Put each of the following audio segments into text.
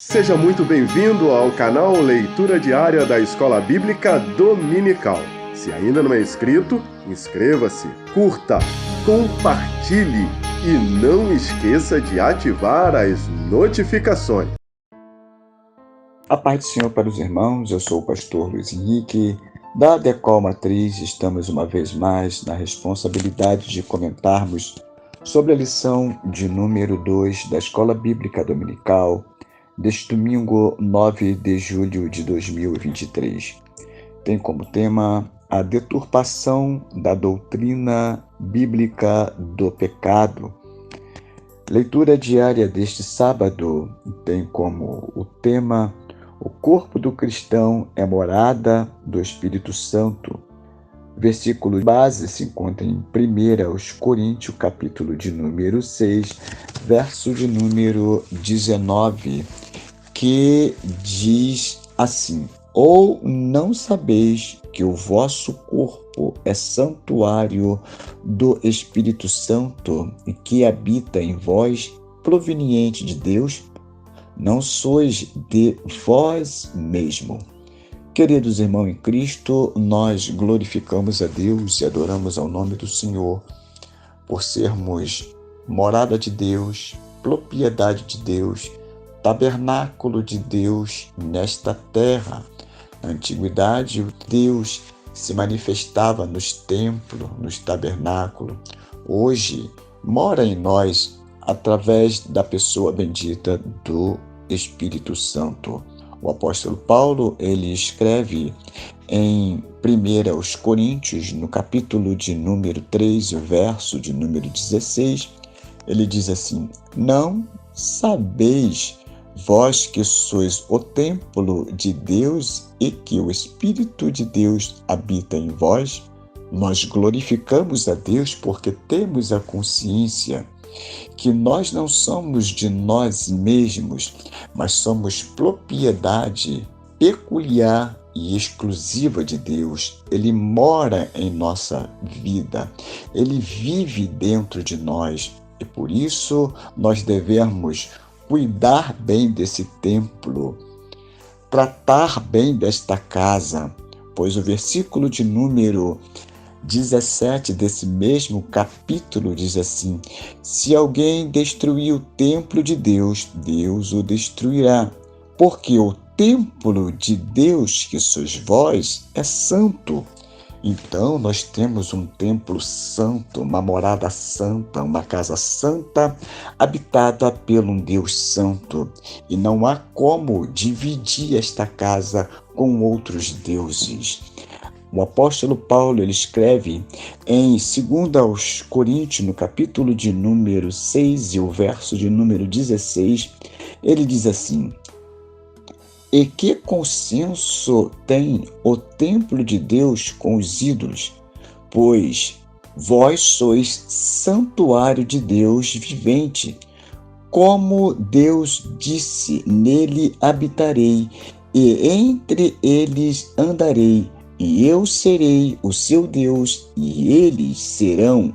Seja muito bem-vindo ao canal Leitura Diária da Escola Bíblica Dominical. Se ainda não é inscrito, inscreva-se, curta, compartilhe e não esqueça de ativar as notificações. A paz do Senhor para os irmãos, eu sou o pastor Luiz Henrique, da Decol Matriz. Estamos uma vez mais na responsabilidade de comentarmos sobre a lição de número 2 da Escola Bíblica Dominical, deste domingo 9 de julho de 2023. Tem como tema a deturpação da doutrina bíblica do pecado. Leitura diária deste sábado tem como o tema: o corpo do cristão é morada do Espírito Santo. Versículo base se encontra em 1 Coríntios, capítulo de número 6, verso de número 19, que diz assim: ou não sabeis que o vosso corpo é santuário do Espírito Santo e que habita em vós, proveniente de Deus? Não sois de vós mesmo. Queridos irmãos em Cristo, nós glorificamos a Deus e adoramos ao nome do Senhor por sermos morada de Deus, propriedade de Deus, tabernáculo de Deus nesta terra. Na antiguidade, Deus se manifestava nos templos, nos tabernáculos. Hoje, mora em nós através da pessoa bendita do Espírito Santo. O apóstolo Paulo, ele escreve em 1 Coríntios, no capítulo de número 3, o verso de número 16, ele diz assim: não sabeis vós que sois o templo de Deus e que o Espírito de Deus habita em vós? Nós glorificamos a Deus porque temos a consciência que nós não somos de nós mesmos, mas somos propriedade peculiar e exclusiva de Deus. Ele mora em nossa vida, ele vive dentro de nós e por isso nós devemos cuidar bem desse templo, tratar bem desta casa, pois o versículo de número 17 desse mesmo capítulo diz assim: se alguém destruir o templo de Deus, Deus o destruirá, porque o templo de Deus, que sois vós, é santo. Então nós temos um templo santo, uma morada santa, uma casa santa, habitada pelo um Deus santo. E não há como dividir esta casa com outros deuses. O apóstolo Paulo, ele escreve em 2 Coríntios, no capítulo de número 6 e o verso de número 16, ele diz assim: e que consenso tem o templo de Deus com os ídolos? Pois vós sois santuário de Deus vivente. Como Deus disse, nele habitarei, e entre eles andarei, e eu serei o seu Deus, e eles serão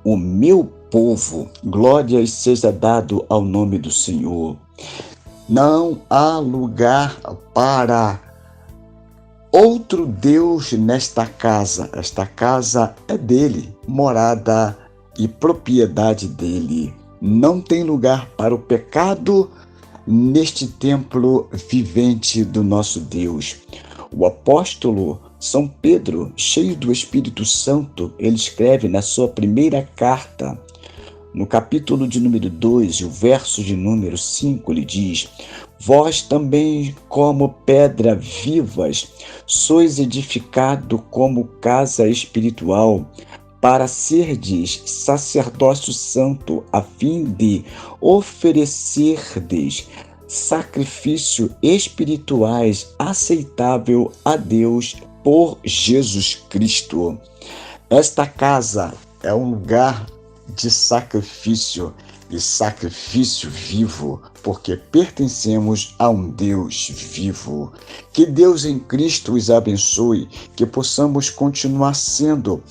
o meu povo. Glória seja dado ao nome do Senhor. Não há lugar para outro Deus nesta casa. Esta casa é dele, morada e propriedade dele. Não tem lugar para o pecado neste templo vivente do nosso Deus. O apóstolo São Pedro, cheio do Espírito Santo, ele escreve na sua primeira carta, no capítulo de número 2, o verso de número 5, ele diz: vós também, como pedra vivas, sois edificado como casa espiritual, para serdes sacerdócio santo, a fim de oferecerdes sacrifício espirituais aceitável a Deus por Jesus Cristo. Esta casa é um lugar de sacrifício e sacrifício vivo, porque pertencemos a um Deus vivo. Que Deus em Cristo os abençoe, que possamos continuar sendo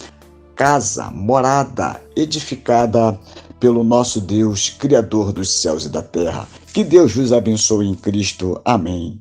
casa, morada, edificada pelo nosso Deus, Criador dos céus e da terra. Que Deus vos abençoe em Cristo. Amém.